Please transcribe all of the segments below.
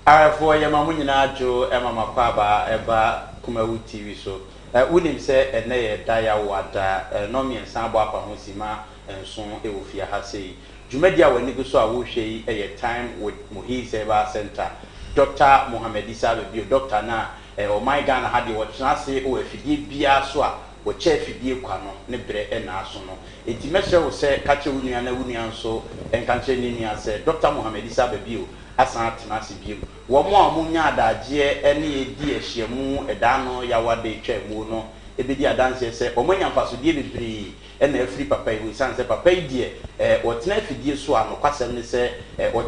Arafo yema mu nyina adwo ema makwaba eba Kumawu TV so. Wonim se ene ye da ya wada no miensa abo apa ho sima enso e wo fia ha sei. Dwumadi a wani go so a wo hwe yi time with Muhiz Eba Center. Dr. Mohammed Isa Babio Dr. na o my Ghana ha de wo tena se o afidie bia so a wo che afidie kwa no ne bre e na aso no. Enti mesre wo se ka che wo nua na wo nua nso enkanche ni nua se Dr. Mohammed Isa Babio asan tena se bio wo mo a munya adaje ene edi ehyiamu edano yawade twemu no ebedi adanse se omanya mfasodie bebre ena afri papa yi sanse papa yi die o tena afidie so a no kwasem ne se o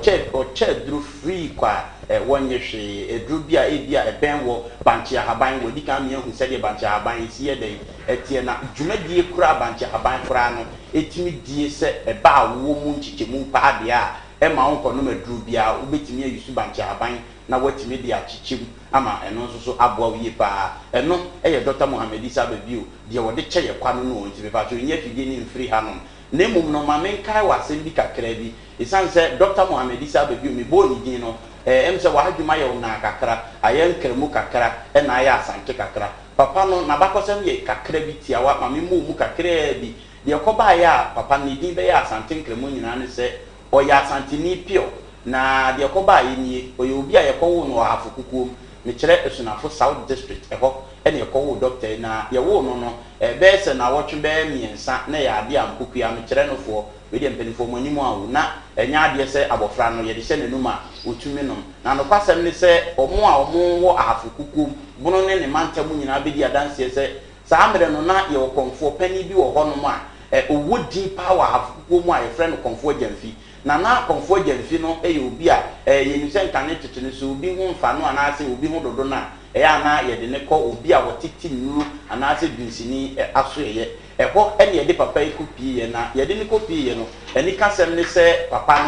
che dru free kwa wonye hwe edru bia ebia eben wo banche ahaban wo dika me hu se de banche ahaban isi ye den etie na dwumadie kura banche ahaban kura no etimi die se eba wo mu nchichemu pa de a ema onko no madru bia ubetimi ayusu banche aban na watimi de achichim ama eno nso so aboa wie pa eno eye Dr. Mohammed Isa Babio de wode cheye kwano no onti be pato nya fidie ni mfiri hanom na emum no ma menkai wasem bi kakra bi isanse Dr. Mohammed Isa Babio me bo ni din no emse wa hadwuma ye na kakra ayen kremu kakra na aya asante kakra papa no na bakosem ye kakra bi tiawa ma me mu kakra bi de koba ya papa ni din be ya asante kremu nyina ne se oya santini pio na de koba yini oye obi a yekowo no afukukuom me kire esunafo South District eho ene yekowo doctor na ye wo no no be se na wotwe be miensa na ya ade ampokua me kire no fo we de mpanifo manimu awu na enya ade se abofra no ye de hye nenuma otumi no na no kwasem ne se omo a omo wo afukukuom bono ne mantamu nyina be di adanse se saa mere no na ye okonfo pani bi wo hono ma owodi power afukukuom a ye friend konfo jamfi na konfo jamfi no obi a yenise nkane tetene so obi hu mfa no anase obi hu dodo na ana ye de ne kɔ obi a wotiti nuru anase binsini aso ye ɛhɔ ene ye de papa yi kopi ye na ye de ne kopi ye no eni kasem ne se papa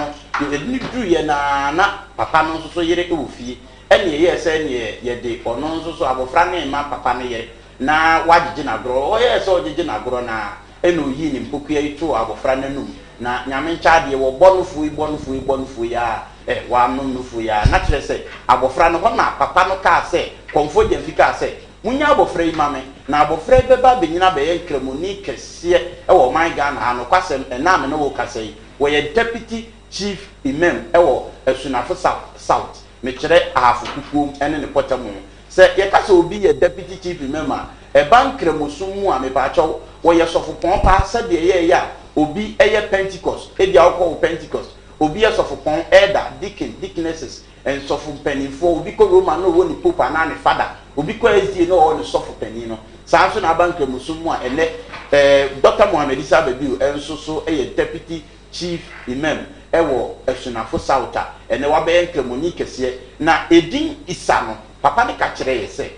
no ye de ne duru ye na papa no so yere e wo fie ene ye se ne ye de ono so abofra ne ma papa ne ye na wagige na gro o ye se ogige na gro na eno yi ni mpokua yi to abofra nanum na nyame nchaade wo bonufu ya wa nufu ya na kire se abofra no ho na papa no ka se konfo de fika se munya abofra yi mame na abofra beba benyina be ye nkremoni kese wo man Ghana ha no kwasem na me no wo kase wo ye deputy chief imam wo esunafo south me kire ahafu kukuom ene ne potamu se ye kase obi ye deputy chief imam a ban kremosumu a me pa chawo wo ye sofo pon pa se de ye ya obi eye Pentecost ebi akọ Pentecost obi esofopon elder deaconesses and sofu penifo obi ko Roman no woni pope na ne father obi ko SDA no woni sofu penin no sanso na banka musumu a ene Dr. Mohammed Isa Babio enso so eye deputy chief imam ewo esunafo sauta ene wa be enkremoni kese na edin Isa no papa ne ka kire ye se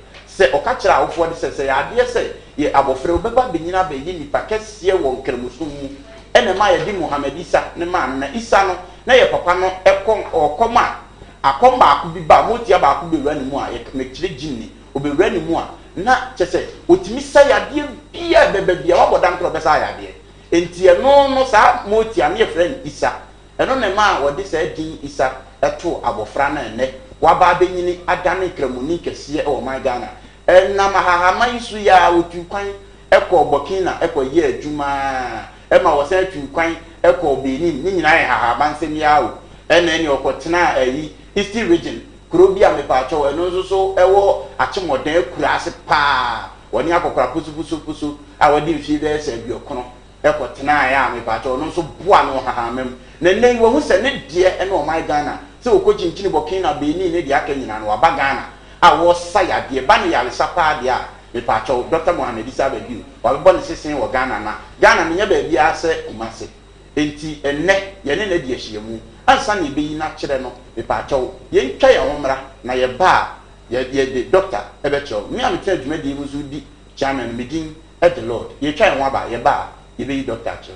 okachira awofo de se ya de se ye abofre obeba benyina be ye nipa kese wo nkremusumu ene ma ye di Mohammed Isa ne ma na Isa no na ye papa no okoma akomba akubi ba motia ba akubi wura ni mu a ye mekire jinni obewura ni mu a na chese otimi sa ya de bia bebe bia wa bodan kro be sa ya de enti no sa motia ne friend Isa eno ne ma wo de sa din Isa eto abofra na ene wa ba benyini adane kremoni kese e wo man Ghana na mahahama isu ya otu kwan ekọ Burkina ekọ ye adwuma ema wo se tu kwan ekọ Benin ni nyina ye hahaba nsem ya o ene okotena Eastern region kurobia me pa cho eno nso so ewo achemodan kurase pa woni akokora pusu a wodi mfi be se bi okono ekotena ya me pa cho no nso boa no hahamam na nen wo hu se ne de ene o my Ghana se okochinkini Burkina Benin ne de aka nyina no aba Ghana a wo saya de ba ne yale sapa de a me pa cho Dr. Mohammed Isa Babio wa be bon sesen wo Ghana na nya ba bia se Kumase enti enne ye ne na de ahyiamu ansa ne beyi na kire no me pa cho ye ntwa ye homra na ye ba ye de doctor ebe cho me am tell dwuma de mu so di chairman meeting at the Lord ye twa ye ho aba ye ba ye beyi doctor cho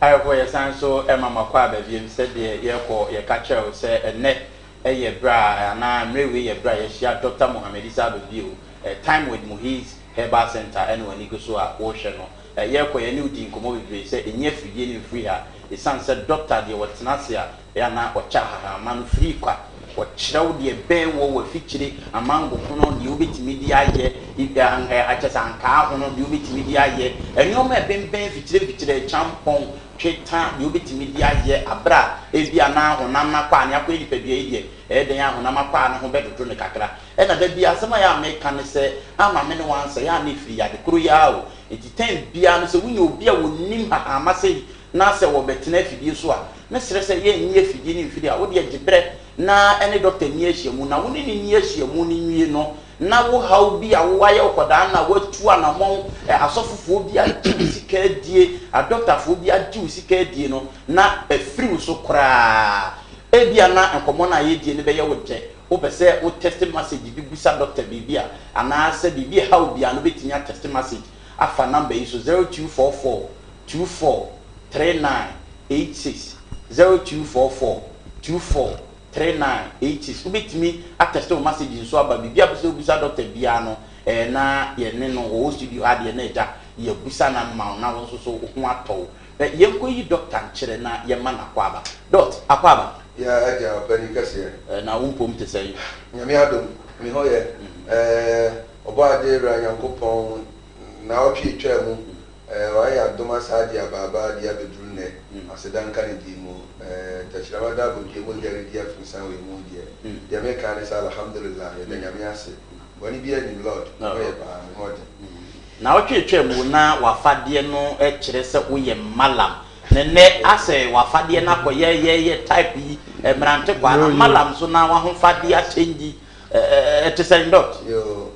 ayɔkɔ yɛ san so ɛma makɔ abɛviem sɛdeɛ yɛkɔ yɛka kyerɛw sɛ ɛnɛ ɛyɛ bra ana mmerewe yɛ bra yɛhyia Dr. Mohammed Isa Ababio time with Muhiz Herbal Center ɛne wani go so a wɔhwɛ no yɛkɔ yɛ ne udi nkɔmɔ bebree sɛ ɛnyɛ fidie ne mfiri ha ɛsan sɛ doctor deɛ wɔtena ase a ɛna ɔkyɛ hahama no firi kwa wɔkyerɛw deɛ bɛn wɔ wɔfikyire amango hono deɛ wobɛtumi de ayɛ akyɛ sɛ ankaa hono deɛ wobɛtumi de ayɛ ɛnneɔma ɛbɛnbɛn fikyire champɔn tweta deɛ wobɛtumi de ayɛ abra ebi ana honam na kwa ne akɔ nipadua yi deɛ ɛyɛ den honam akɔ ne ho bɛdodo ne kakra ɛna da bi asɛm a yɛ ameka ne sɛ ama me ne wansa yɛ ana firi yade koro ya o enti tan bia no sɛ wonya obi a wonim ahama sɛ na sɛ wɔbɛtena afidie so a ne serɛ sɛ yɛnni afidie ne mfiri a wode agyebrɛ na ɛne doctor ni ahyiamu na wone ne ni ahyiamu ne nwie no na wo haw bi a wo wayɛ wokɔdaa na watu anamɔn asɔfofoɔ bi agye sika adie adɔktafoɔ bi agye sika adie no na afiri so koraa ebia na nkɔmɔ na yɛdie ne bɛyɛ wo dɛ wopɛ sɛ wo test message bi busa doctor biribi a anaasɛ biribi haw bi a no bɛtumi a test message afa number yi so 0244 24 3986 0244 24 3986 ubetimi attest o message nso aba bibia be so busa doctor bia no na ye ne no o studio ade na eja ye busa na ma na won so ho atɔ ye nkoyi doctor nkyere na ye ma na kwaba akwaba ya aja opani kase na wompom te sɛ nyame adom mi ho ye obo ade ra yankopɔn na otwe twa mu wa ya doma saadi ababa dia bedru ne asedan kan di mu tashirama da bo ke mo gari dia funsan we mu dia me kan sa alhamdulillah ya da nyame ase woni bia ni lord o ye ba mo de na otwetwe mu na wafade no kyerɛ sɛ wo ye malam ne ase wafade na kɔ ye type yi mrante kwa na malam so na wa ho fade a change te sɛ ndot yo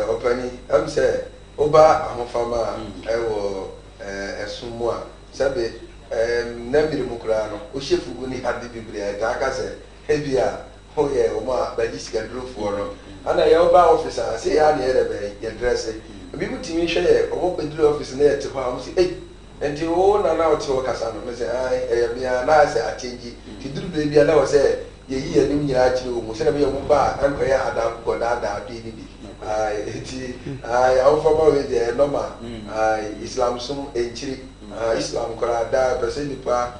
opani am say oba ahofama ewo esumu a sabe na mmiri mu kura no o shefugu ni ade biblia ta aka se hebia ho ye o ma ba di sika drofo no ana ye oba office a se ya ne rebe ye dress bi mutimi hwe ye o mo pedro office na ye te ho a mo se enti o na o te o kasa no me se ai bia na se atengi ti duru be bia na o se ye yi ye nim nyira chi o mo se na be mo ba an ko ya ada ko da bi ni eti awofama we de normal islam sum enchiri islam kora da person nipa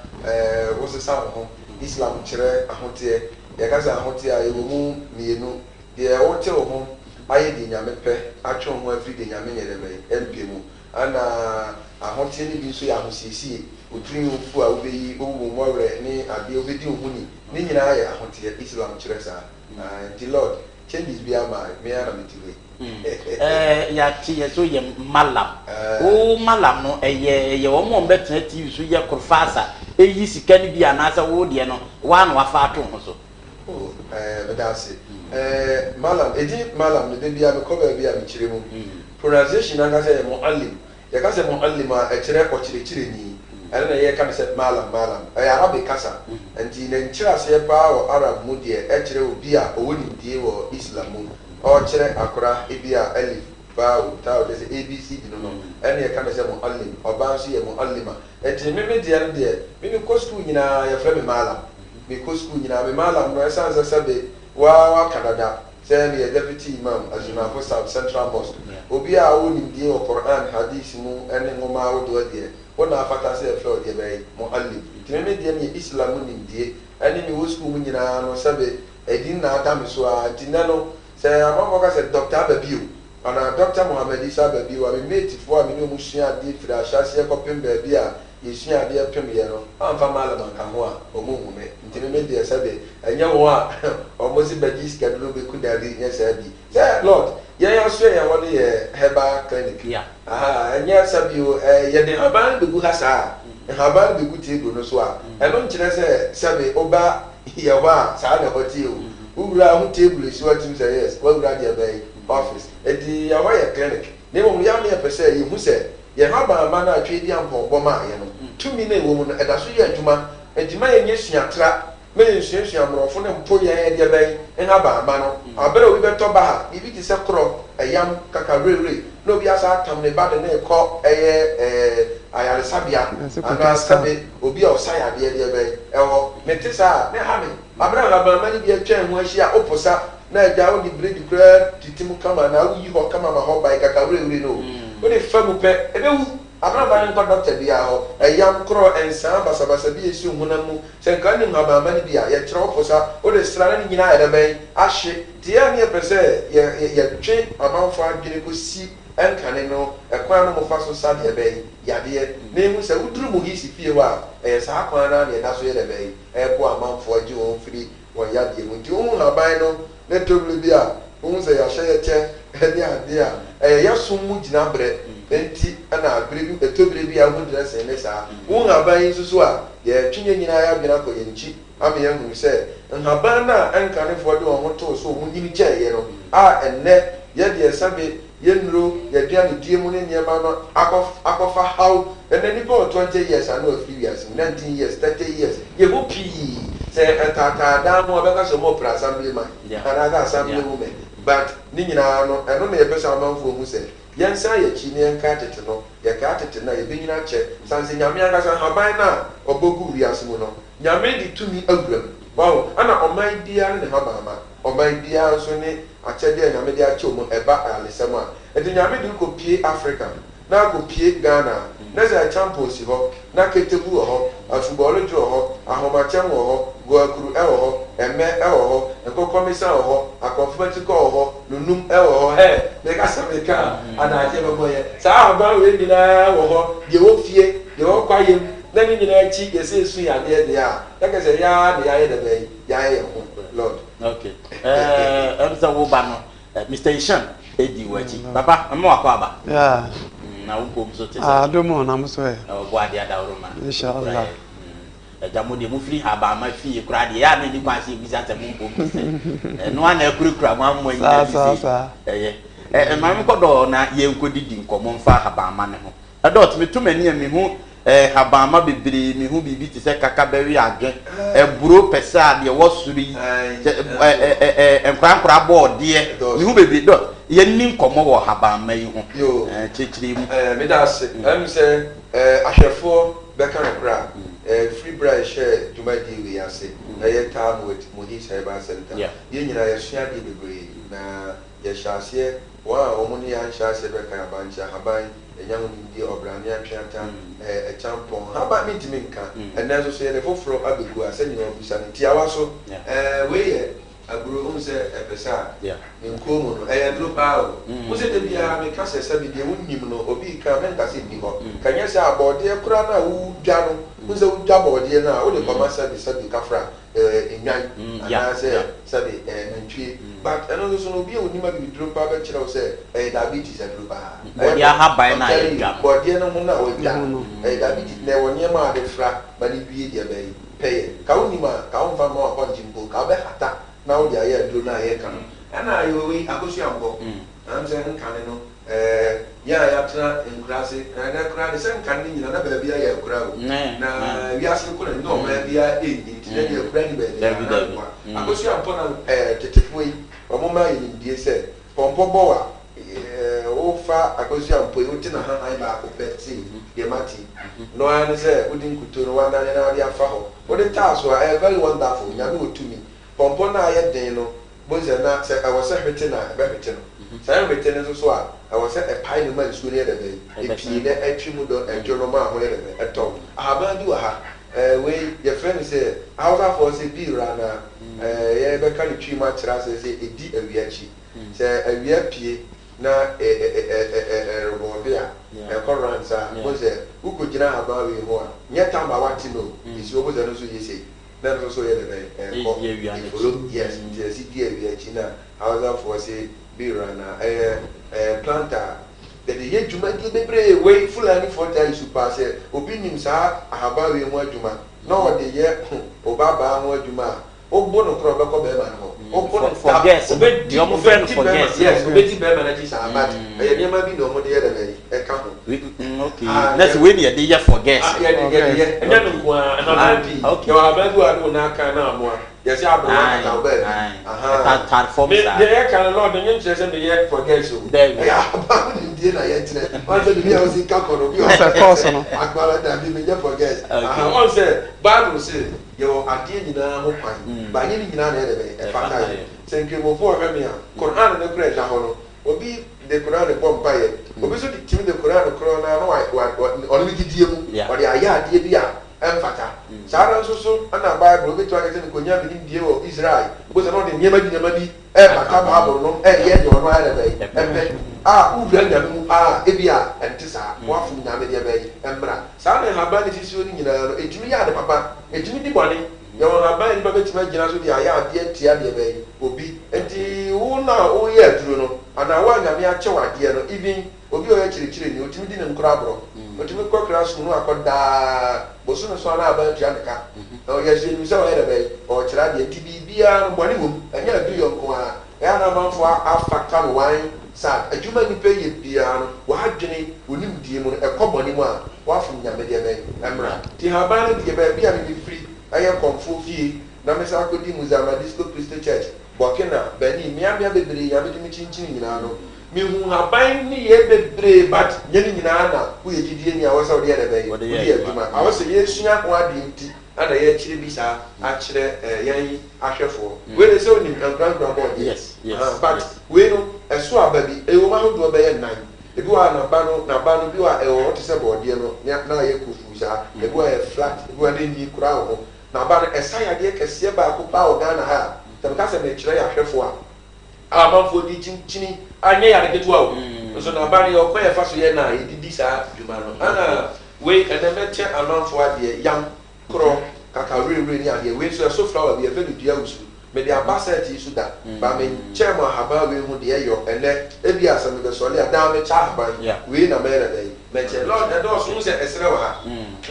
wo se sa ho islam kire ahote ya ka sa ahote a ewo mu mienu de wo te ho aye di nyame pe atwe ho afri de nyame nyere be empie mu ana ahote ni bi so ya hosiesie otrin ofu a obeyi owu mwore ni ade obedi ohuni ni nyina ya ahote islam kire sa the lord changes be ama me ana metiwe ya ti ye so ye malam o malam no ye wo mo betena TV so ye kurfasa eyi sika ni bia na sa wo de no wa na wafa ato ho so bedase malam edi malam ne de bia me ko ba bia me kire mu pronunciation na ka say muallim ya ka say muallima e kire ko kire ni ana na ye ka say malam arabic kasa anti na nkira se pa o arab mu de e kire obi a o woni die wo islam mu o kire akora ebia alif ba o ta o de abc di no ana ye ka say muallim o ba so ye muallima enti me de an de me ko school nyina ya fra me malam me ko school nyina me malam no esan sabe wa Canada say me deputy imam azuna for South Central Mosque obi a o ni die o Quran hadith mu ene ngoma o do de wona afata say fra o de be muallim me de ni islam ni die ene me wo school mu nyina no sabe edin na adam so a tinano say amamo ka say Dr. Ababio ana Dr. Mohammed Isa Ababio a me mate fo a me no mu sua de fira hyase kopem ba bi a yesua de apem ye no amfa malama ka ho a omuhume ntime me de sabe enya wo a omosi bagi schedule be kudari nya sabi say lord ye so ye won ye herbal clinic enya sabi o ye de haban be gu hasa haban be gu table no so a eno nkire say sabe oba ye wa sa na hoti o ugura hu table si watim say yes wa ugura de be office edi ya wa ye clinic ne mo ya me pese ye hu say ye haba ma na atwe di ampɔbɔ ma ye no tumi na ewo mu no ɛda so ye adwuma edima ye nye suatra me nsuasua mrɔfo ne mpo ye de bɛn haba ma no abere obi bɛtɔ ba ha bibi ti sɛ korɔ ɛyam kakawrere na obi asa atam ne ba de na ekɔ ɛyɛ ayaresabea ana sabe obi a osayade de be eho mete sa ne ha me abraham amani bi atwa ho ahia oposa na agya wo di bread kura titimu kama na wo yi ho kama ma ho bai kaka wure no wo de famu pe ebe wu abraham nko doctor bi a ho eyam kro ensa basabasa bi esi hunamu se nka ni amani bi a ye kire oposa wo de sra na nyina ere ben ahye dia me pese ye twe amanfo adwene ko si enkane no ekwan no mo fa so sade ebe yade na emu se uduru mo hisi fie wa sa akwan na na da so ye ebe ebo amanfo agi won firi won yade mu nti won haban no na tobule bi a won se ya hye che ene ade a ya so mu gina bre enti ana bre bi tobule bi a won dira se ne sa won haban susu a ye twinye nyina ya bina ko ye nchi ama ye hu se haban na enkane fo de won to so won nyini che ye no a enne ye de sabe yenro yadua ni die mu ne niema no akofa how and nipa 20 years and no few years 19 years 30 years ye go pi say tata da mo be ka so mo pra assembly man ana ga assembly woman but ni nyina no eno na ye pesa amanfo mu say yensa ye chi ne nka tete no ye ka tete na ye be nyina che sanse nyame anga san haban na obogu wiase mu no nyame di tumi awuram wow ana oman bia ne haban ma oman bia so ne achede nyame de ache omo eba alesem a edi nyame de ko pie Africa na ko pie Ghana na za champions ho na ketebu ho afubology ho ahomachem ho goakuru ho eme ho enkokomisa ho akonfirmatical ho nunum ho me ka sabeka ana aje boye sa aba we bi na ho de wo fie de wo kwayem na ni nyina chi yesi esu ya de a ka se ya de ya de be ya ye ho Lord. Okay. Emza wo ba no Mr. Ishan edi wachi. Papa, amo akwaba. Yeah. Na wo kom so tese. Domo na muso e. Bo ade ada uruma. Inshallah. Jamo de mu free haba ma fie kura de ya me di kwa se bisa te mu kom se. No ana kura mo ammo nya bi se. Ma me kodo na ye nkodidi nkomo mfa haba ma ne ho. Adot me to mani me hu habama bebere mi hu bibi ti se kaka bewi adwe eburo pesa de wo suri enkwankura board de mi hu bebere do ye ni nkomo wo habama yi hu chechiri mu me da se am se ahwefo beka rekra free bright share jumadi we ase ye time with Modi Cyber Center ye nyina ye sua de bebere na ye hyase wa omuni ya hyase beka abancha haban enyamu ndi obrani atwanta champon haba mitimi nka enazo so ye le foforo abegu asanyi obusa nti awaso we ye aguro unse epesa nkomo no drop out unse de bia me ka sesa bi de wonnim no obi ka me nka se bi ho kanya se abode kura na wu dwa no unse wu dwa bode na wo de koma service bi kafra enyan ana se sabi ntwie but eno so no bi onima bi drop out be kire wo se diabetes drop out body haban na ye dwa body no mu na wo dwa diabetes na wo nyema ade fra ba ni bi de be pay ka onima ka onfa ma wa jimbo ka be hata na wo dia ye dro na ye kan ana yo wi akosu ambo am se nkan no ya tra enkrase na kra de se nkan ni nyina na ba bia ya kra o na wi ase ko na no ma bia nti na de kra ni ba akosu ambo na tetefoi o mo ma yi die se pompo bowa o fa akosu ambo e uti na han ba ko peti ye mati no an se udin kutoro wa na na dia fa ho o de taso very wonderful nya no otumi pompo na ye den no boze na se awose hwete na be hwete no sai hwete no so a awose e pai no ma nsu ne de be e pii na atwi mu do enjo no ma ho ne de eto ahaba bi wa ha we ye friend say house for say bi rana ye be ka ni twi ma kira say edi awiachi say awia pie na robobia koransa boze ukugina haba we ho a nyeta ma wati no isi oboze no so yesi na no so ye de follow yes just see we china house for say be rana planter the ye juma di bebre we fulani for time super say obi nim sa ahaba we ho adwuma na o de ye obaba ho adwuma ogbo no kro be ko be ma no ogbo forget the omo friend forget yes obeti be manage sa but ye nyama bi no mo de ye de e ka ho okay that's when you dey forget ye enya no ko na bi yo abadu adu na aka na amoa yes ya bro na be tar form sa ye kan lord nyen chere se de ye forget so there ya abadu tie na yɛ tene ɔn sɛ bibi a ɔsi nka kɔrɔ bi Sɛ course no. agbara da bi me nyɛ forget ɔn sɛ bible sɛ yɛwɔ adeɛ nyinaa ho kwan ba nye ne nyinaa na yɛde bɛ ɛfata yɛ sɛ nkiremofo ɔhwɛ me a koran ne kora ɛda hɔ no obi de koran ne bɔ mpa yɛ obi so timi de koran ne korɔ na ɔno ne gyidie mu ɔde ayɛ adeɛ bi a ɛmfata saa ara nso so ɛna bible obi to akɛsɛ ne konya bi die wɔ israel obi sɛ na ɔde nneɛma bi ɛfata bible no ɛyɛ deɛ ɔno ayɛ dɛ ɛpɛ a wura nyame mu a ebi a ɛnte saa wafom nyame deɛ bɛyi ɛmmra saa na nhaba ne sisi no nyinaa no ɛtumi yɛ ade papa ɛtumi di bɔne yɛwɔ nhaba ne nipa bɛtumi agyina so de ayɛ adeɛ tia deɛ bɛyi obi nti wo na woyɛ aduro no anaa wo a nyame akyɛw adeɛ no even obi a ɔyɛ kyerɛkyerɛ ni otumi di ne nkora aborɔ otumi kɔ classroom no akɔ daa boso no so ana aba atua ne ka ɔyɛ sɛ nim sɛ ɔyɛ dɛ bɛyi ɔkyerɛ adeɛ nti biribiara no bɔne wom ɛnyɛ aduru yɛ nko a ɛyɛ na amanfo afakta no wan saa adwuma nipa yɛ biara no w'adwene onimdie mu no ɛkɔ bɔne mu a wafom nyame deɛ bɛyi ɛmmra nti haban no deɛ baabi a memefiri ɛyɛ kɔmfo fie na mesa akɔdi Muzamadisco Christian Church Burkina Benin mmeammea bebree nyame de me kyinkyini nyinaa no mehu haban ne yɛ bebree but nyɛ ne nyinaa na woyɛ gyidie ni a wɔ sɛ wode yɛ dɛ bɛyi wode yɛ adwuma a wɔ sɛ yɛsua ho adeɛ nti ana yɛkyerɛ bi saa akyerɛ yɛn ahwɛfoɔ wei de sɛ wonim nkrankra bɔɔdeɛ but wei no ɛso aba bi ɛwɔ ma ahodoɔ bɛyɛ 9 ebi wɔ naba no bi wɔ ɛwɔ wɔte sɛ bɔɔdeɛ no na yɛ kufu saa ebi wɔ yɛ flat ebi wɔ de nyi kura wɔ hɔ naba no ɛsa yadeɛ kɛseɛ baako pa wɔ Ghana ha sɛ meka sɛ mekyerɛ yɛ ahwɛfoɔ a amanfoɔ di kyinkyini anyɛ yare ketewa o nso naba no yɛɔkɔ yɛfa so yɛ na yɛdidi saa dwuma no ana wei ɛnɛ mɛkyɛ amanfoɔ adeɛ yam korɔ kakawerɛwerɛ ne adeɛ wei nso ɛso flower bi ɛfɛ no dua wusu mede aba sɛte so da ba menkyɛ mo ahaba wei ho deɛ yɔ ɛnɛ ebi asɛ mebɛsɔle a daa mekyɛ ahaban wei na mɛyɛ dada yi mɛkyɛ lord ɛdɔɔso ho sɛ ɛserɛ wɔ ha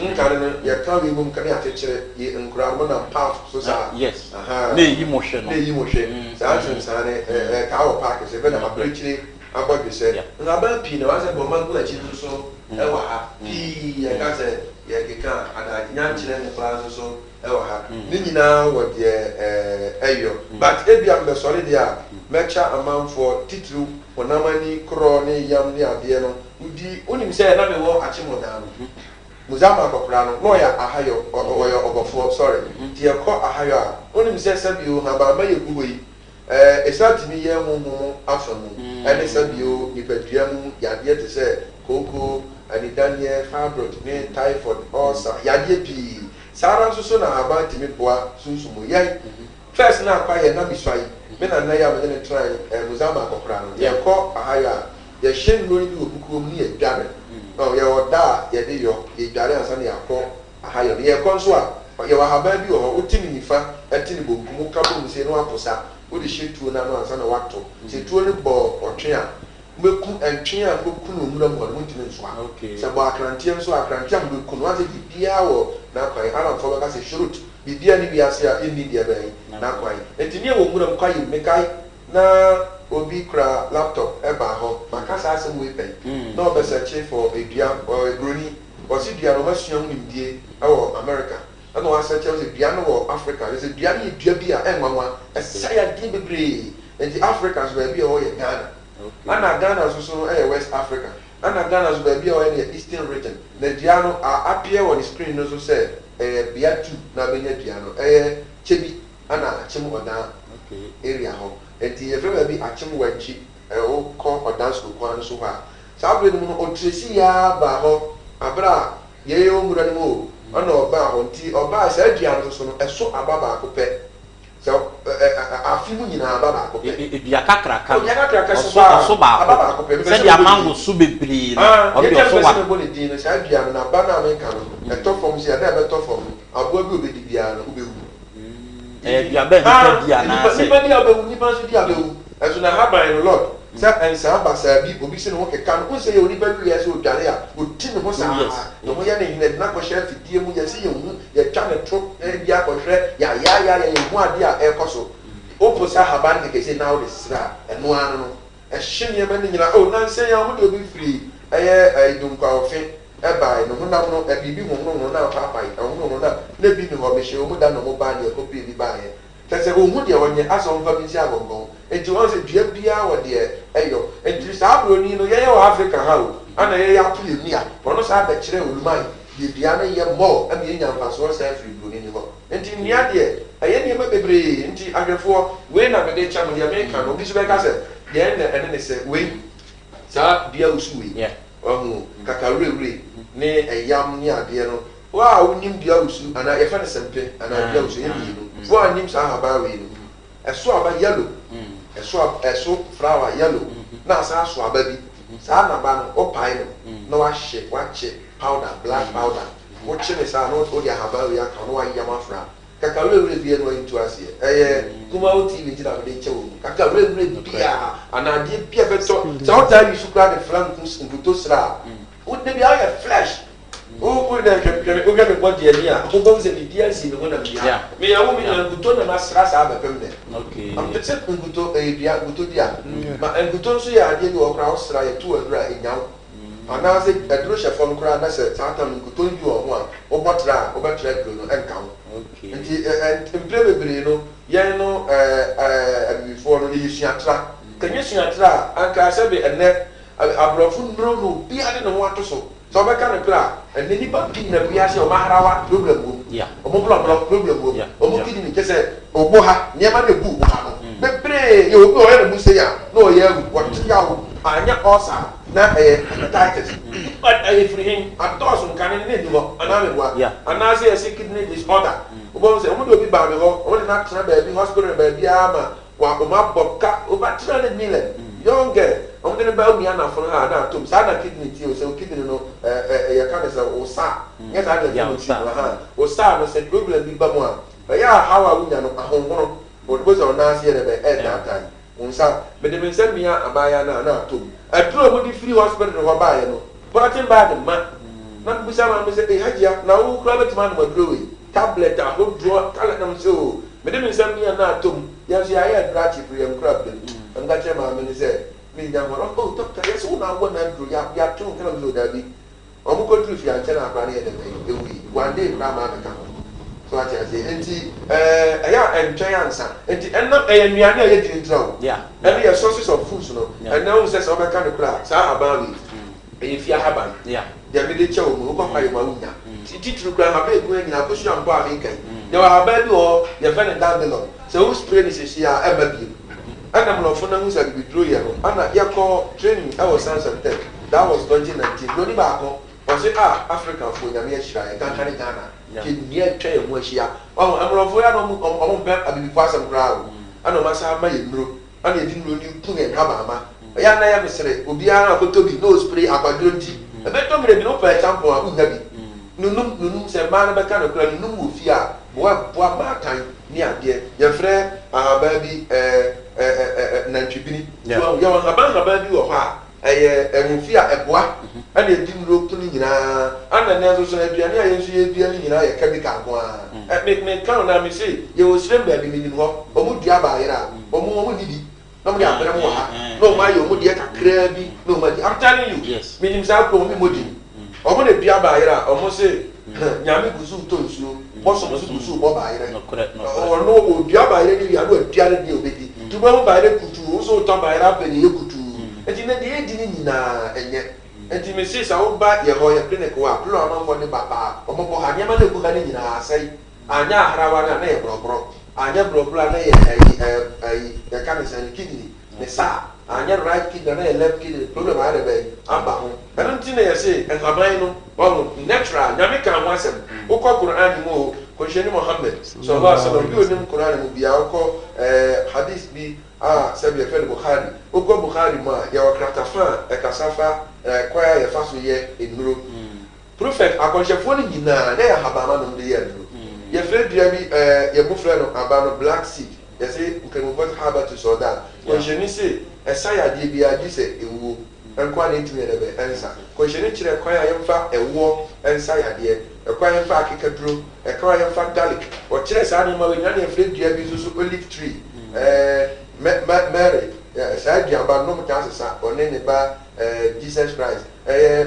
nkane no yɛka wei mu nkane akyekyerɛ yɛ nkora mo nam paaf so saa na ɛyi mo hwɛ no na ɛyi mo hwɛ saa twem saa ne kaa wɔ paake sɛ bɛna aberɛkyire abɔdwe sɛ nhaban pii na wasɛ bɔma nko akyi no so ɛwɔ ha pii yɛka sɛ yɛkeka adanyankyerɛ ne koraa nso so ɛwɔ ha ne nyinaa wɔ deɛ ɛyɔ but ebia mbɛsɔre deɛ a mɛkyɛ amanfoɔ titiriw honam ani korɔ ne yam ne adeɛ no wodi wonim sɛ na mewɔ akyemɔdaa no Muzama akɔkora no na ɔyɛ ahayɔ ɔyɛ ɔbɔfoɔ sɔre nti yɛkɔ ahayɔ a wonim sɛ sɛbio habama yɛ gu hɔ yi ɛsa tumi yɛ honhom afa mu ɛne sɛbio nipadua mu yadeɛ te sɛ kooko anidaneɛ fibroid ne typhoid ulcer yadeɛ pii saa ara nso so na haban tumi boa sunsumu yɛn first na akwa yɛ na bisua yi me na nna yɛ a mede ne tena Muzama akɔkora no yɛkɔ ahayɔ a yɛhyɛ nnuro bi wɔ bukuo mu ne yɛdware yɛwɔ da a yɛde yɛdware ansa ne yɛakɔ ahayɔ no yɛkɔ nso a yɛwɔ haban bi wɔ hɔ wote ne nifa ɛte ne bonkum woka bɔ mu sɛ ne wapo sa wode hyɛ tuo no ano ansa na wato sɛ tuo no bɔ ɔtwe a mbɛku ɛntwe a mbɛku no ɔmura mu hɔ no wontumi nsoa sɛ bɔ akranteɛ nso akranteɛ a mbɛku no wasɛ biribiaa wɔ n'akwan aramfoɔ bɛka sɛ shorot biribiaa ne wiase a ɛnni deɛ bɛyi n'akwan nti ne ɛwɔ mmura mu kwa yɛ mmekae na obi kura laptop ɛba hɔ maka saa asɛm wei pɛn na ɔbɛsɛkye for edua broni ɔsi dua no ɔbɛsua ho nimdie ɛwɔ America ɛna wasɛkye sɛ dua no wɔ Africa sɛ dua no yɛ dua bi a ɛnwanwa ɛsɛ yadeɛ bebree nti Africa nso baabi a wɔyɛ Ghana ana Ghana nso so ɛyɛ West Africa ana Ghana nso baabi a wɔyɛ no Eastern region na dua no appear wɔ ne screen no so sɛ ɛyɛ bea 2 na abɛnya dua no ɛyɛ kyɛbi ana akyem ɔdan area hɔ nti yɛfrɛ baabi akyem wɔ akyi wokɔ ɔdansko kwan no so hɔ a saa berɛ no mu no ɔtrɛsi yɛa baa hɔ aberɛ a yɛyɛ ɔmmura no mu o ɔna ɔbaa hɔ nti ɔbaa saa dua no so no ɛso aba baako pɛ sɛ afe mu nyinaa aba baako pɛ dua kakraka ɔso baako pɛ sɛdeɛ mango so bebree no ɔde ɔso wa bɔ ne din no saa dua no n'aba no a menka no ɛtɔ fam sɛ yɛda ɛbɛtɔ fam no aboa bi obɛdi biara no wobɛwu dua bɛɛ nipa di anaasɛ nipa di abɛwu nipa nso di abɛwu ɛso na haban no lord sɛ ɛnsaa basaa bi obi si ne ho keka no wosɛ yɛ onipa bi yɛ sɛ odware a ɔti ne ho saa ne ho yɛ ne hene ɛdena kɔhyɛ afidie mu yɛsɛ yɛhu yɛtwa ne to bi akɔhwɛ yɛayayaya yɛhu adeɛ a ɛrekɔ so wopo sɛ haban no kɛkɛ sɛ na wode serɛ a ɛno ano no ɛhye nneɛma no nyina nansɛ yɛ wode obi firi ɛyɛ dunkwawofe ɛbae no honam no biribi honhom no na apaapae ɛhohom no na bi ne hɔ mehyɛ ɔmu da na ɔmu baa ne ɛkɔpie bi baeɛ tese ohun de wonye aso mfa bi si agongon enti won se dua bia wo de eyo enti sa abroni no ye wo Africa ha o ana ye ya puli ni a wono sa ba kire oluman de bia na ye mo am ye nyamfa so sa free broni ni ho enti nia de aye ni ma bebre enti agefo we na be de cha mo de America no bi so be ka se de na ene ne se we sa bia usu we ohu kakarure ne eyam ni ade no wa unim bia usu ana ye fa ne sempe ana bia usu ye bi no fo anim sa ha ba we no eso aba yellow eso flower yellow na sa so aba bi sa na ba no opai no na wa che powder black powder wo che ne sa no o dia ha ba we aka no wa yam afra kakarure bi no into asie kuma o TV jira be che wo kakarure bia ana die bia beto sa o ta bi su kra de flankus nkuto sra o de bia ya flash o de ke o ga me body ani a o ba se bi dia si no na bia me ya wo me na nkuto na masra sa ba pem de okay am tse nkuto bia nkuto dia ma nkuto so ya ade bi o kra o sra ya tu adura enyaw ana se aduro chefon kra na se tata nkuto bi o ho a o botra o betra aduro no enka okay nti emple bebre no ye no before no ye suatra kanye suatra anka se be ene abrofo ndro no bi ade no ho atoso so be ka ne pra ene ni ba bi na bia se o maharawa problem wo o mo problem wo o mo kidi ni kese ogbo ha nyema na bu ha no bebre ye obi o ye mu se ya no ye wu what ya wo anya osa na hepatitis but free him atos nkan ne ni ho ana me wa ana se ye kidney disorder obo se omo do bi ba me ho o de na tra ba bi hospital ba bi ama wa o ma bobka o ba 300 million younger omo de ba umi ana fon ha na tom sa na kidney ti o se kidney no ya ka se o sa yes I don't know o sa no se problem bi ba mo a ya hawa unya no ahonhono o de bo se o na se ye be that time unsa be de mense mia abaya na tom aduro mo di free hospital no ba ye no protein bag ma na busa ma se hajia na wo kura betima no aduro we tablet a ho draw kala na so me de mense mia na tom ya so ya ya dra chi free em kura be nga che ma me se mi nya mo oh doctor yes wo na wo na aduro ya tun kana so da bi o mo ko dru fi anche na akwa ne de be ewi one day kura ma ka so ati ase enti ya entwe ansa enti enno nnuane a ye di ntrawo and the sources of foods no and now says o be ka ne kura sa abawi e fi ahaban ya me de che o mo ko fa ye ma unya titru kura ha be egu nyina ko su ambo a me kan de wa ha ba bi o ye fa ne dandelion so who spray ni se sia e ba bi ana mo fo na hu sa bi dro ye no ana ye ko training I was Science and Tech that was 2019 no ni ba ko o se Africa fo nya me hira e kan kan Ghana ke ni e twa e mo hia o amrofo ya no mo be abibi fo asem kura o ana ma sa ma ye nuro ana e di nuro ni kun e ka ba ma ya na ya mesere obi ara ko tobi no spray akwaduro nti e be to mire bi no for example a unya bi nunum se ma na be ka no kura nunum wo fi a boa ma tan ni ade ye frɛ ahaba bi nantwibini ya haba bi wo ho a ehunfi a eboa ana edi nuro to ni nyina ana na so aduane a yenso ye bia ni nyina ye chemical ko a me kan na me say ye wo srem ba bi ni ho omu dua ba yera omu ni bi no mo ya bere mo ha no ma ye omu de kakra bi no ma I'm telling you minim sa ko mi modi omu de dua ba yera omu say nyame gusu to nsuo bo so gusu bo ba yera o no o dua ba yera ni ya no dua ni obedi tu ba mo ba yera kutu o so to ba yera pe ni kutu enti na de di ni nyina enye enti me say sa wo ba ye ho ye clinic wa plo ama mo ni baba o mo bo ha nyama na ku ha ni nyina asai anya harawa na ye brobro anya brobro na ye ya kan se ni kidney ne sa anya right kidney na ye left kidney problem are be amba ho enti na ye say en haban no o natural nyame kan ho asem wo ko Quran mo ko sheni Muhammad sallallahu alaihi wasallam bi onim Quran mo bia ko hadith bi sabi ya fere Bukhari ogo Bukhari ma ya wakrata fa e kasafa kwaya ya faso ye enuro prophet akonshefo ni nyina na ya habama no de ye enuro ya fere dia bi ya bu fere no abano black seed ya say nkemo vat habatu soda ko jeni se esaya die bi adi se ewo enkwa na ntimi de be ensa ko jeni kire kwaya ya mfa ewo ensa ya de kwaya mfa akekaduro kwaya mfa garlic o kire sa ni ma we nyane fere dia bi so olive tree Mary sa dia ba no mta sa one ne ba Jesus Christ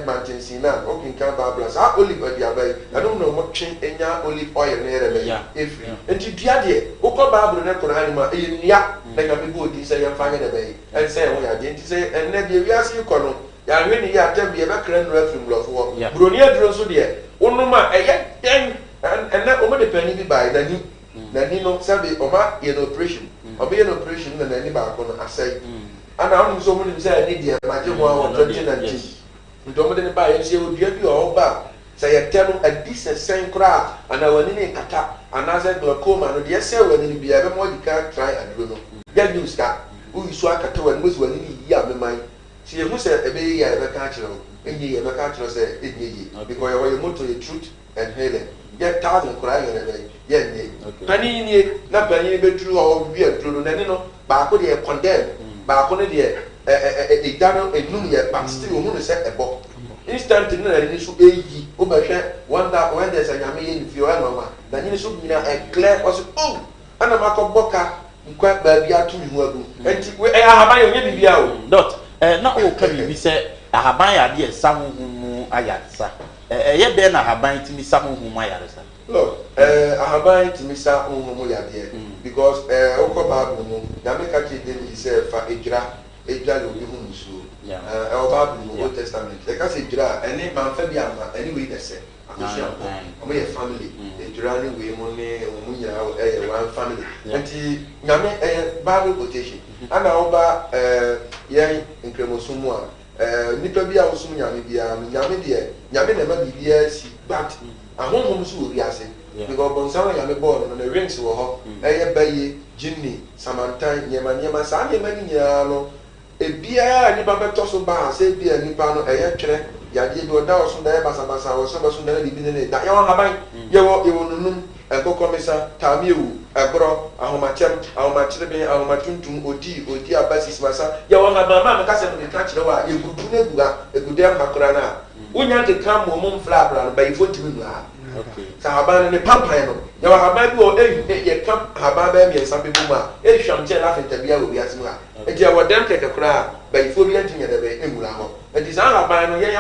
Mountain Sinai okay kan Bible sa olive aduaba I don't know what twen enya olive oil na yere be efri enti dua de ukọ Bible na Quran ma e nia na nyame bo di say yemfa nya na be en say ho ya de enti say enne de wiase kọ no ya hwe ni ya tam ye be kra no afri mlofo wo broni aduro so de onuma eye den enne o me de pani bi bai na ni no sabe o ma ye no operation obe ye no operation na ni ba ko no asai ana onu so mu ni say ni de ma je ho a 2019 ndomo de ba ye se odua bi o ba say ye tell a decent sen kra ana wani ne kata ana say glaucoma no de say wani ni bia be mo di ka try aduro no ya news ka u isu akata wani mo wani ni yi ameman si ye hu say ebe ye ya be ka kire o enye ye be ka kire say enye ye because your motor ye truth and healing ye 1000 kra ye na ye nye pani ni na pani be tru o wi aduro no ne no ba ko de condemn ba ko ne de dano enum ye but still o hu say ebo instant na ni so eyi o ba hwe wonder when there's a nyame ye fi o anwa na ni so nyina clear was oh ana makoboka nkwa ba bia to mi hu agu enti we ahaban ye onye bibia o dot na o ka bibi se ahaban ya de samu mu ayaresa ye be na ahaban timi samu mu ayaresa look ahaban timi sa mu ya de because o ko ba bu mu nyame ka ti de ni se fa ejira lo bi hu musu o ba bu no Old Testament e ka se ejira eni man fa bi ama anyway de se akosia o me family ejira ni we mo ne o mu nya one family enti nyame Bible quotation ana o ba ye nkremosumu a nipa bi a osum nyame bia nyame de nyame na ma bibia si but ahonhom so ori ase because bonsawa nyame ball no na rings wo ho baye jinni samantan nyema sa nyema ni nya no ebia ni ba beto so ba se bia nipa no twere yade bi oda oso da basa wo so baso da bibi ne da ya haban yewo nunum enkokomisa tamiewu egro ahomachirebe ahomatuntum odi abasis masa yewo haban ma ka se no ka kire wa egudu na egude makora na unya de kam mo mfla bra no ba ifo timi no ha okay sa haban ne papa no yewo haban bi o ye kam haban ba mi ensa bebu ma hwamche la fenta bia wo biase ma enti ya wodem keke kra ba ifo bi antinya da be emura ho enti sa haban no ye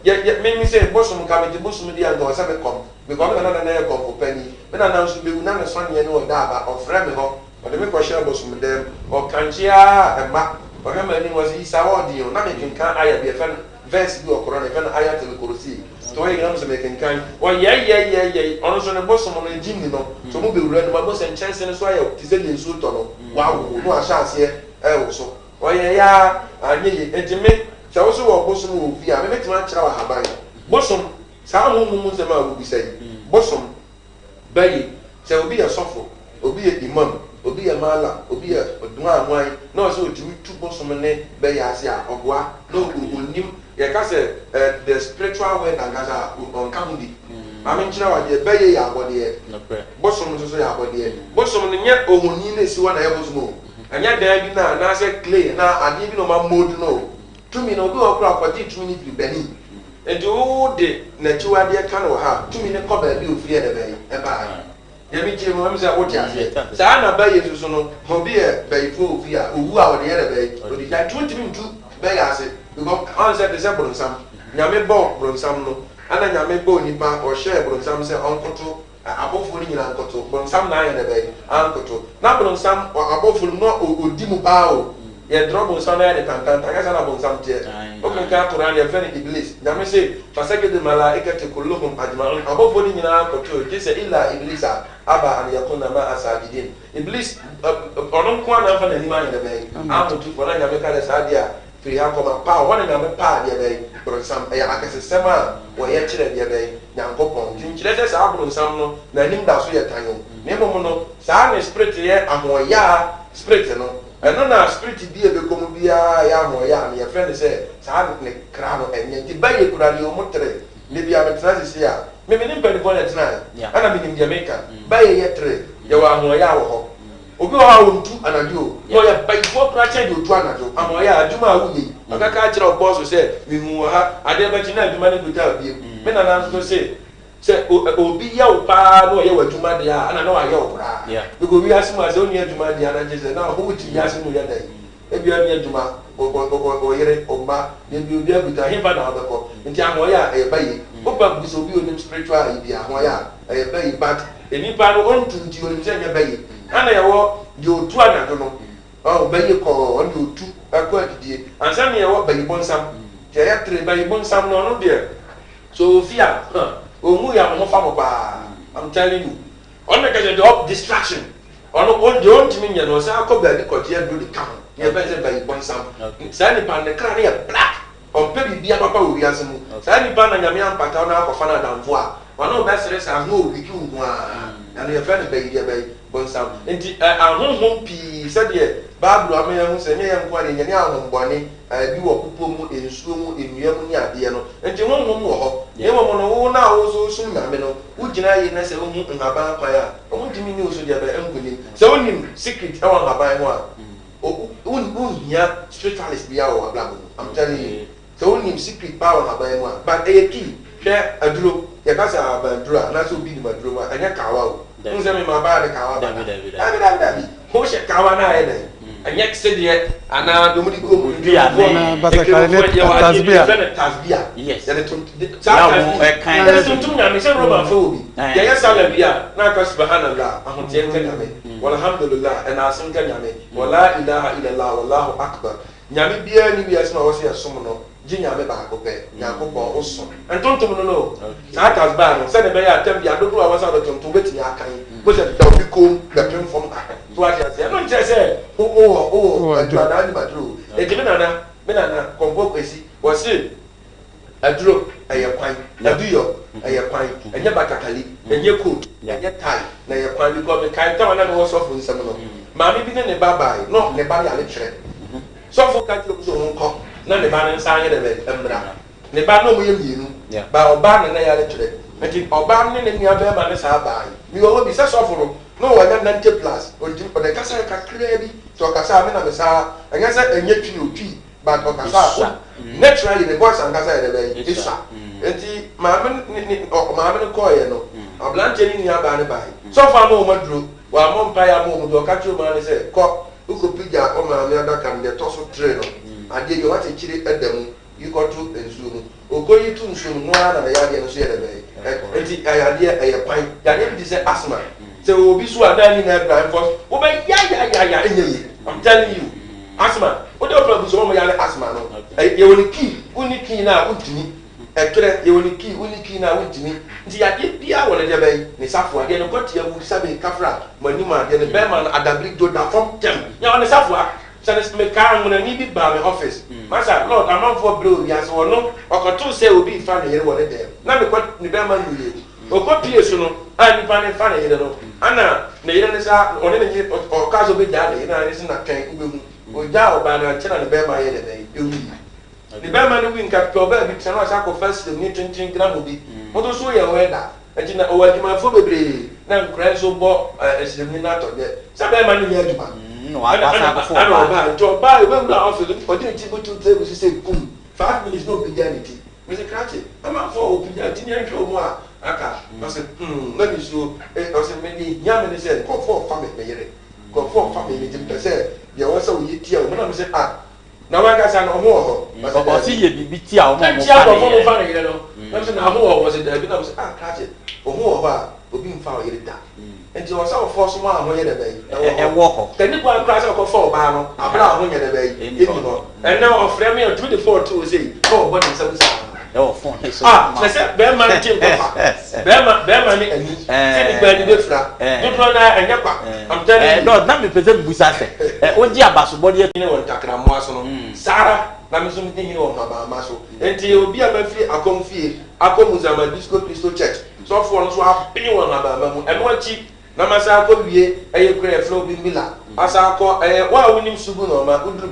de me say bosom ka me bosom di anga wasa be kom because na kom for penny me na so be na so anya no da ba ofre me ho o de me ko share bosom dem o kanjia ema o ga mani was isa wodi o na me kan aya be fen verse bi o korona fen aya te korosi to ye gam so me kan o ye ono so ne bosom no jimni no so mo be wura no ma bosom chance ne so aya ti se le so to no wa wo no a chance wo so o ye ya anye enti me se wo so wo bosom wo fi a me metima kira wa haban bosom sa mo se ma wo bi sai bosom bayi se obi ya sofo obi ya imam obi ya mala obi ya oduma anwan na so otimi tu bosom ne bayi ase a ogwa no onim ye ka se the spiritual world and gaza on kamudi amen kira wa de bayi ya abode bosom so ya abode bosom ne nya ohoni na si wa na ya bosom anya dan bi na se clay na ade bi no ma mold no tumi no bi okura kwati tumi ni bi bani edu de na chiwade ka no ha tumi ne ko ba bi ofiri de bayi e ba ya mi je mo am se oti ase sa na bayi so no ho bi e bayi fo ofiri a owu a wo de ye bayi o di ja tumi ntu bayi ase because on se de se bronsam nyame bo bronsam no ana nyame bo nipa o share bronsam se onkoto abofo ni nyina nkoto bronsam na ye de bayi ankoto na bronsam abofo no odi mu ba o ye drop bronsam na ye de tantan tagasa na bronsam tie o kan ka Quran ye fene iblis nyame se fasake de malaikati kulluhum ajma'un abofo ni nyina nkoto kise illa iblisa aba an yakuna ma asajidin iblis onon kwa na fa na ni ma ye de bayi amutu wala nyame ka de sadia fi ha koma pa wona nyame pa de bayi bronsam ya akase sema wo ye kire de bayi nyankopon tinchire se sa bronsam no na nim da so ye tanyo ne momo no sa ne spirit ye ahoya spirit no eno na spirit bi e be komu bia ya ahoya ne ye friend se sa ne kra no enye ti bayi kura le o motre ne bia metra se ya me nim pe de bona tena ana me nim Jamaica bayi ye tre ye wa ahoya wo ho obi wa wontu anadio no ya bayi fo kra che de otu anadio ahoya aduma awuye akaka akira boss se mi hu ha ade ba china aduma ne guta bi me na na so se obi ya upa no ye waduma dia ana no aye opra because we asima se oni aduma dia na je se na ho ti ya se no ya dai e bia mi aduma o yere o ma ne bi obi abuta he ba na abeko nti ahoya e ba yi opa bi so bi onim spiritual yi bi ahoya e ba yi but enipa no on tu nti onim se nya ba yi ana ya wo de otu anado no o ba yi ko on de otu akọ adidie ansa ne ya wo ba yi bonsam je ya tre ba yi bonsam no no de so fear o mu ya mo fa mo ba I'm telling you on the kind of distraction on the own team in your sa ko ba di ko je do the camp ye ba se ba yi bonsam sa ni pa ne kra ne black on pe bibia papa wo wiase mu sa ni pa na nyame ampata na akọfa na damfo a ono ba sere sa ho wiki hu a na ye fa ne ba yi ba yi bonsam nti ahonhom pi se de Bible amenya hu se ne ye nko ne nyane ahombone bi wo popo mu ensuo mu enua mu ni ade no nti honhom wo ho ye mo no wo na wo so sun na me no wo gina yi na se wo mu nhaba kwa ya o mu dimi ni wo so de ba enkuni se wo nim secret e wo nhaba ho a o hia spiritualist bia wo ablago I'm telling you so wo nim secret ba wo nhaba ho a but e key hwe aduro ye ka sa abanduro na so bi ni maduro ma anya kawa o nse me ma ba de kawa ba David ho she kawa na ye de anya kse de ana domudi ko mu dua na tasbia yes ya de tum nyame se roba fa obi ya ya sala bia na ka subhanallah ahotie nka nyame walhamdulillah ana asim nka nyame wala ilaha illallah wallahu akbar nyame bia ni bia sima wose yasom no ji nyame ba ko pe yakobon oso entontom no sa tasbia no se ne be ya tam bia dodo a wasa do tontom beti akan bo se da obi ko na pem fom to a se no nche se adura ni badro e kimi nana konvo kwesi wose aduro eye kwan aduyo eye kwan enye batakali enye coat enye tie na eye kwan bi ko me kai ta wana no so fu nsem no maami bi ne baba no ne ba ya le kire so fu ka ti o so nko na ne ba ne nsa anye de be emra ne ba no mo ye mienu ba oba ne na ya le kire enti oba ne ne nia be ma ne sa ba mi wo bi se so fu no wa na 90 plus o di o de kasa ka kire bi to kasa me na me sa enye se enye twi o twi but o kasa naturally the voice and kasa de be isa enti maame ne ko ye no oblante ni nia ba ne ba so fa mo maduro wa mo mpa ya mo do ka tru ma ne se ko uko pija o maame adaka ne to so tre no ade yo wa te kire edam yi ko tu ensu mu okoyi tu nsu mu no na ya de no so ye de be enti ayade aye pan ya de bi se asma se obi so adani na grind for wo be ya enye I'm telling you asma o de problem so mo ya le asma no ye woni key na untimi ekere ye woni key na untimi nti ya de bia wo le de be ni safo ade no kwati awu sabe kafra manima de ne be man adabli do da from them ya woni safo sanes me kan mo na ni bi ba me office masa lord amam for bro ya so no okoto se obi fa ne yere wo le de na me kwati ni be man nu ye okopie so no ani pa ne fa ne yere no ana ne yere ne sa one ne o ka so be ja ne na ne se na kan ube mu o ja o ba na chena ne be ma yere de ewu ne be ma ne win ka ko ba bi tsano sa ko first ni 20 gram obi mo to so ye weda enti na o wadi ma fo bebre na nkran so bo esirem na to de sa be ma ne ye aduma no asa ko fo ba to ba e be mu na office o di ti butu te bu se kum 5 minutes no be janity me se krate ama fo o bi janity ni nhwo mu a aka I said let me so I said me nyame ne say go for family me yere go for family me be say ye wo say we tia o na me say na wa ga say no ho ho o si ye bibi tia o mo mo fa ne yere no na me say na ho ho say da bi na me say krate o ho ho a obi mfa o yere da enti o say o force mo a ho yere be e wo ho tani kwa kra say ko for ba no abra ho yere be e bi no and now of frame me 24 to say oh body say oh phone so na se be man team papa be man ni ani se ni gba ni be fra do na anya kwa I'm telling you no na me pese busa se o di abaso body ni won takra mo aso no sara na me so mi tin won ba ma so enti obi a ma fi akomfie akomuzama disco Christo church so for no so apini won ba ma mu eno achi na masa akọ wie eye kure flow bi mila asa akọ wa wonim sugu no ma udru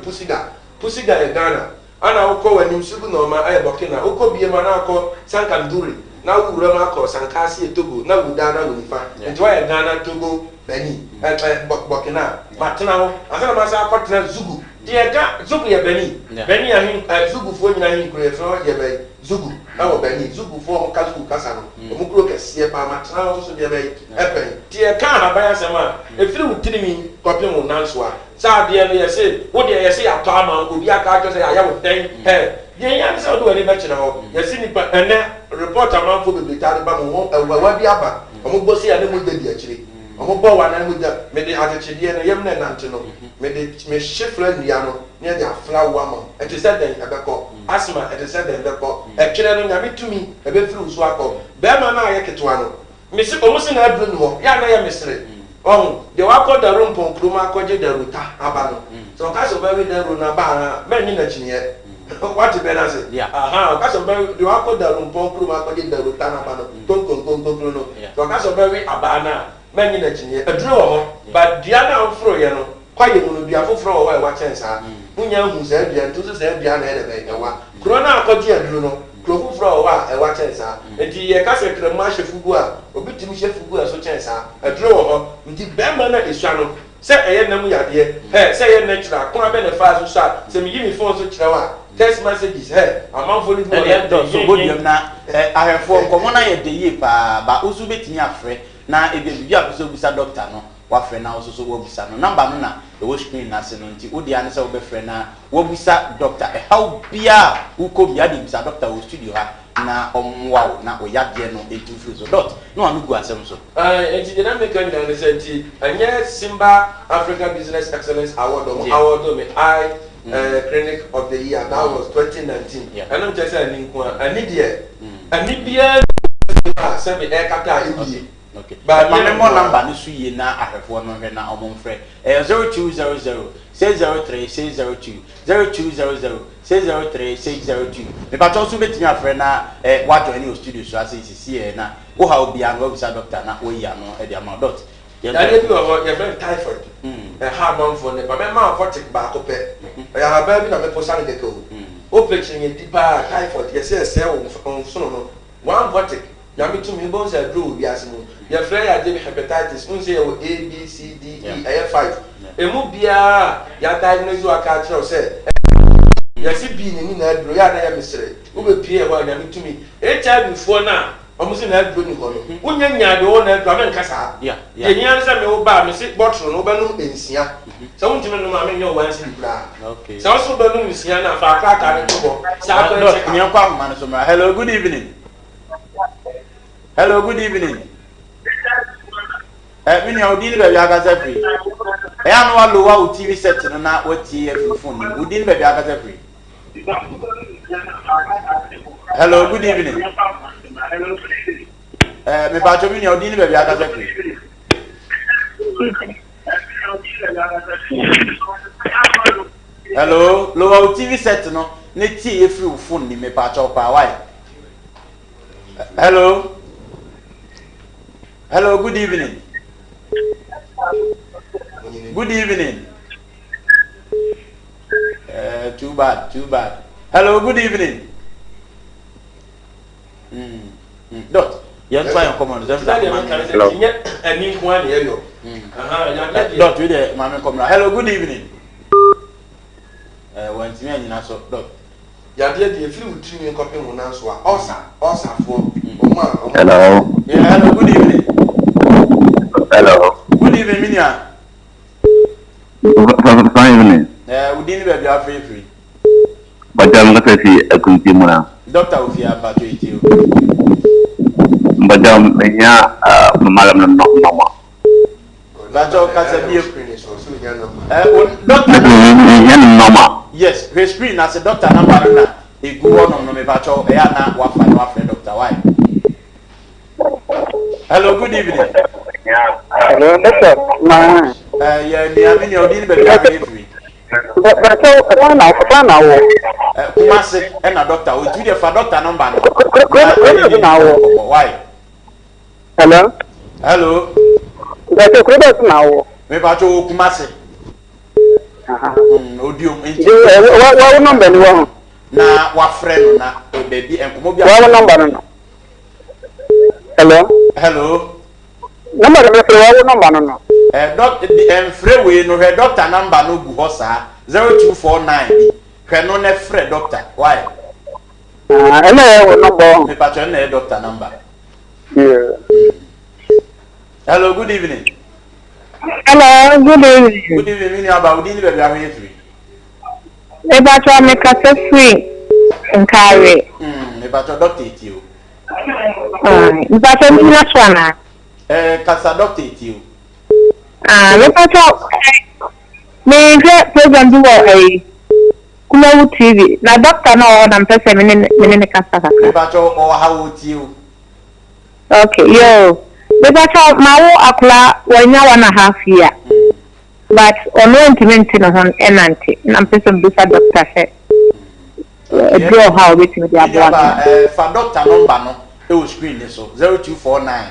pusiga e Ghana ana ukọ wanim sugu no ma aye Burkina ukọ bie ma na akọ Sankanduri na wura ma akọ Sankasi Togo na wuda na wonifa enti wa Ghana Togo Benin Burkina matena ho asa na masa akọ tena Zugu Dear Zugu ya Benny Zugu for you for ye Zugu our Benny Zugu for Kazu Casano Mukroka Siepa Matana also be a dear car by sama if you tell me copy on Nanswa sa dear say what do you say a Tama would be a car say I would thank her ye answer to any mention of yes and then report a man for the Taliban won't be up Omobosi and the Mundi actually Omobo and with made the attitude and Yemna Nantino made me shift Niano near the flower woman and to said then a beco asthma and to said then beco a children of to me a bit through Swako Berman I Ketuano Miss almost in Edwin Yana mystery oh the wako the room pon Kruma Koji the Ruta Abano so Castle Berry the Runabana many yet what the Benazzi yeah Castle Berry the wako the room pon Kruma Koji the Rutana Bano don't so Castle Berry Abana many a draw but Diana Fro Yano quite will be a full floor where what chance are Munya who said Diana to say Diana and one Corona Cotia Bruno Clofu Fro a what chance are and the Casa Cremash Fugua or Bitimisha Fugua so chance are a draw with the Bamana is Shano say a Namuya dear say a natural come up and a fast shot send me give me phone so chawa text messages hey among fully so good now I have four common I the year but also betting your friend na ebe bibi abuso bisa doctor no wa frɛ na so wo bisa no number no na e wo screen na se no nti wo dia ne se wo be frɛ na wo bisa doctor e how bia wo ko bia de bisa doctor wo studio ha na omwa na o yade no etu free so dot no anu gu asem so enti de na make kan na se nti anya Simba Africa Business Excellence Award award me clinic of the year that was 2019 and I'm just saying ani bia sabi e kata ibi okay but my number ni su ye na ahwefo no hwe na omomfre 0200 603 602 0200 603 602 me pa to so betimi afre na wa join your studio so asisi e na wo ha obi an wo bisa doctor na wo ya no e dia ma dot ya dey bi wo ya friend typhoid ha man for ne ba me ma for tik ba ko pe ya ha ba bi na me posan de ko o picture ye dipa typhoid yes wo so no one vortic ya me to me bon say grow bi asimo ya friend ya dey hepatitis un say o A B C D E I 5 emu bia ya diagnose wa ka tell say ya si bi ni na adro ya na ya misre wo be pie ho ya me to me HIV fo na omusi na adro ni ho no unya nyaade wo na adro ame nkasa ya nya nsa me wo ba me si bottle no ba no ensia so won timi no ma me nyo wan si bra okay so so ba no ensia na fa aka ka ne to bo sa ko check me kwa ma no so ma hello good evening. Hello, good evening. Mini Odin baby agaza free. No one lower TV set no na what TF phone. Odin baby agaza free. Hello, good evening. Me ba cho mini Odin baby agaza free. Hello, lower TV set no ne TF phone ni me pa cho pa why. Hello. Hello, good evening. Good evening. Too bad. Hello, good evening. Dot. You try and come on. Hello. Dot, you there, Mama come. Hello, good evening. When you mean so, Dot. Ya dey dey feel with me copy mo na so osa for. Hello. Yeah, hello, good evening. Hello. Good evening, Minia. Good evening. We didn't be able to free. But I'm not free. I couldn't see more. Doctor, if you are about to eat you. But I'm madam not normal. That's all. That's a screen. Doctor, normal. Yes, her screen as a doctor number. He go on me bacho. Na wafa doctor. Why? Hello, good evening. Hello, doctor. Yeah, I mean, you're dealing with every. But so, now, Kumasi and a doctor will do the for doctor number. Why? Hello? Hello? That's a good now. Maybe I told Kumasi. What number do you want? Now, what friend, now, baby, and Kumobia? What number? Hello? Hello? Number no. Freeway no her doctor number no go hosa 0249 hwe no ne frɛ doctor why hello number me patron na doctor number yeah hello good evening hello good evening me about within the baby free e ba twa me ka free nkare me patron doctor etio me patron ni na swana kasa doctor etio me patron me get program do Kumawu TV na doctor na na mpese menene kasa kaka me patron o ha etio okay yo me patron mawo akula wanya 1.5 year but ono intimate no hon enante na mpese mbisa doctor he draw how with me dia bwa fa doctor number no e o screen ni so 0249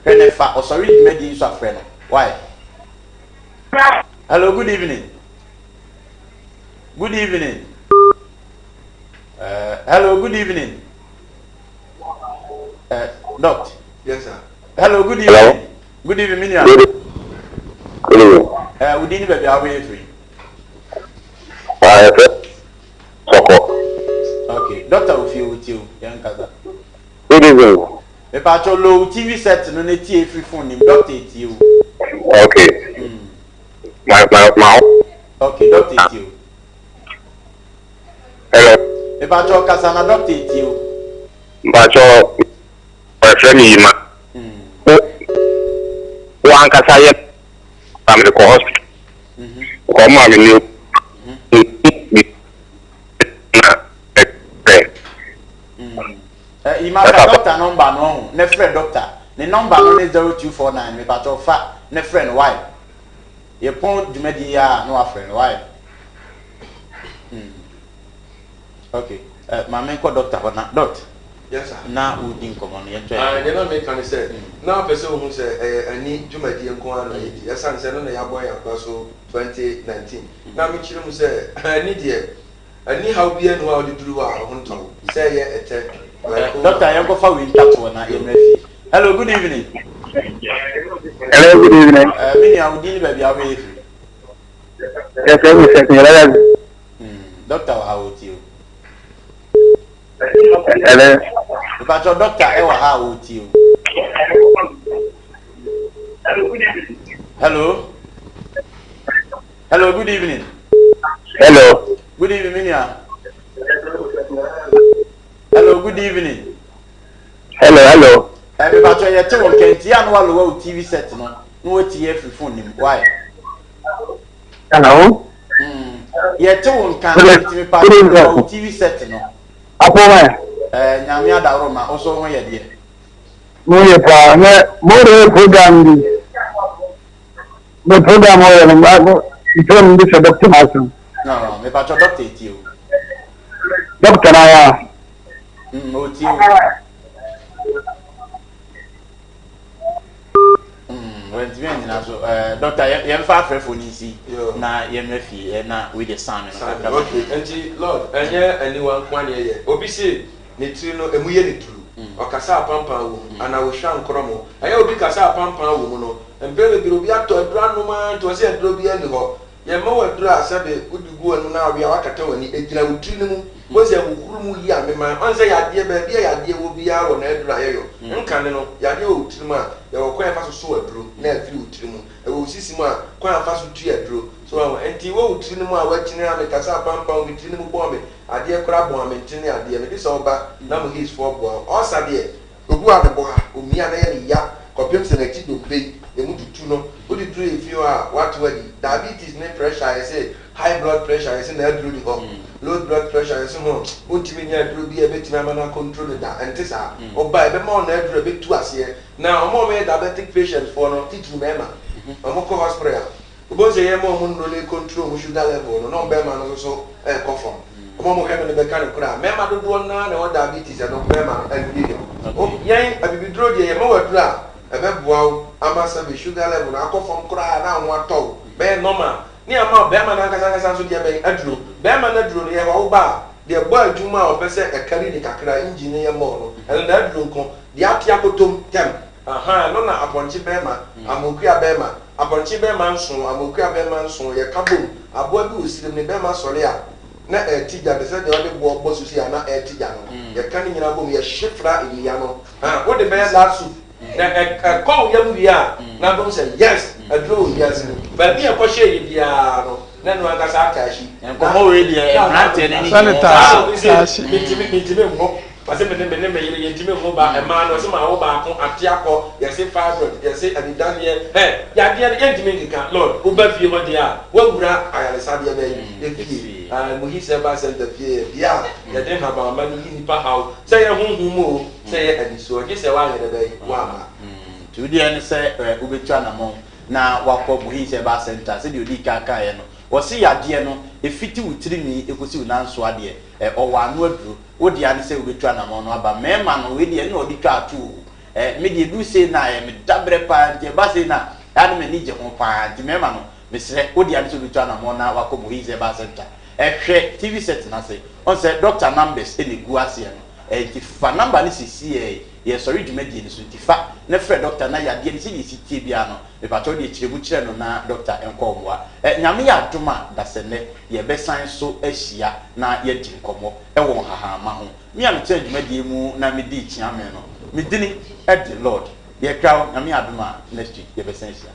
no fa o sorry medi so afre no why hello good evening hello good evening doctor yes sir hello good evening hello? Good evening Minia Good evening. we didn't baby away free Soko. okay doctor will feel with you young kaza Good evening. me patron low TV set no na tie free phone nim doctor etio Okay. My. okay doctor etio Hello. me patron kasa na doctor etio Bacho. My friend Yima. One Kasaye. I'm the hospital. Come on, you. Imaka doctor number no ne friend doctor ne number no is 0249 me patron fa ne friend why ye pon dwumadi ya no afriend why okay ma men ko doctor ho na doctor yes sir na udi nkomo no ye twa they not make any sense now person who say ani dwumadi enko ana yi esan say no na ya boy akwa so 2019 na me chire mu say ani de ani how bia no a odi duru a ho nto say ye ete doctor yanko fa we ntato na ye mafi hello good evening Hello, good evening. mini audi ni baby away free Yes, let me check me. doctor how ti o Hello. but your doctor e wa how ti o hello good evening Hello. good evening minia hello good evening Hello. me but your te won kenti ya no wa lo TV set no no wati ye free phone nim why Hello. ye te won kan me pa TV set no Apo ma. nyame adaro ma oso ho ye de Mo ye pa, mo re program di. Mo program o ye mo ito ndi se doctor maso. no me but your doctor ti o Doctor na ya. o ti o when ti ben na so doctor ye fa afre phone si na ye mafi na we the sound no okay enti lord enye anyone kwan ye obi se ne tiri no emu ye ne turu okasa apampan wo ana wo hwa nkromo aya obi kasa apampan wo mu no embele bi obi ato adura no ma to se adura bi ani ho ye ma wa adura asabe udugu anu na wi awakata wani ejira wo tiri mu wo se wo huru mu yi amema on se yade ba bi yade wo bi ya wo na adura ye yo nkane no yade wo tiri mu a ye wo kwan fa so aduro na afiri wo tiri mu e wo sisi mu a kwan fa so tu aduro so enti wo tiri mu a wa kine ame kasa apampan wo tiri mu bo me ade kora bo ame tini ade me bi so ba na mo his for bo o sabe obu a bo ha omia na ye ne ya kopem se na ti do pe emu tutu no o di duru e fi a what wadi diabetes ne pressure say high blood pressure say na duru di ho low blood pressure say ho o ti me nya duru bi e betimi amana control da antisa o ba e be ma na duru be tu ase na o mo me diabetic patients for no titu mema o mo ko hospital o say ye mo mo no le control mo sugar level no be ma no so e confirm o mo he me be kan kura mema do do na o diabetes no mema and o yen abibidro de ye ma wadura ebe buawo ama sabe sugar level na akofom kura na ho atọ be normal ni ama be ma na nkasa so de be aduro be ma na aduro ye wo ba de gbo adwuma o pese ekari ni kakra engine ye mo no ele na aduro nko de atia potom tem aha no na aponchi be ma amoku ya be ma apɔnkye bɛɛ ma nso amokua bɛɛ ma nso yɛ kabom aboa bi osirim ne bɛɛ ma sɔre a na ɛtigya de sɛ deɛ ɔde bɔ susi a na ɛtigya no yɛka ne nyinaa bom yɛhye fra ewia no wode bɛyɛ last soup na ɛkɔw yam wie a na bom sɛ yes aduro wiase no baabi a ɛkɔhyɛ yɛ biara no na no ankasa aka ahyi nkɔmɔ wei deɛ mmeranteɛ no ni mentimi mmɔ wase mene me yere yɛntimi mmɔ ba ɛmaa no ɔsɛ ma wo baako ate akɔ yɛse fibroid yɛse anidaneɛ yadeɛ no yɛntimi nkeka lord woba fie hɔ deɛ a woawura ayaresadeɛ bɛyi ɛfie muhi sɛ ba sɛnta fie bia yɛde habamma no yi nipa haw sɛ yɛ honhom o sɛ yɛ anisuo gye sɛ woayɛ dɛ bɛyi woama nti wodeɛ ne sɛ wobɛtu anammɔn na wakɔ muhi sɛ ba sɛnta sɛdeɛ ɔdi kakaeɛ no wɔsi yadeɛ no efiti wutirimi ekosi unanso adeɛ ɔwɔ ano aduro wodi ane sɛ obetu anamɔ no aba mɛɛma no we deɛ na ɔdi twa ato me deɛ du se na me dabre pa nti ba se na ya no mani gye ho pa nti mɛɛma no mesrɛ wodi ane sɛ obetu anamɔ na wakɔ mo hize ba center hwɛ tv set na se on sɛ doctor numbers ene gu ase no nti fa number ne sisi ye sorry dwumadie ne so nti fa ne frɛ doctor na yadeɛ ne sɛ si tie bia no me patɔ de kyeremu kyerɛ no na doctor enkɔmboa nyame ya adoma da sɛ ne ye bɛsan so ahyia na ye di nkɔmɔ ɛwɔ hahama ho me a me kyerɛ dwumadie mu na me di kyia me no me dini the Lord ye kraw nyame adoma next week ye bɛsan ahyia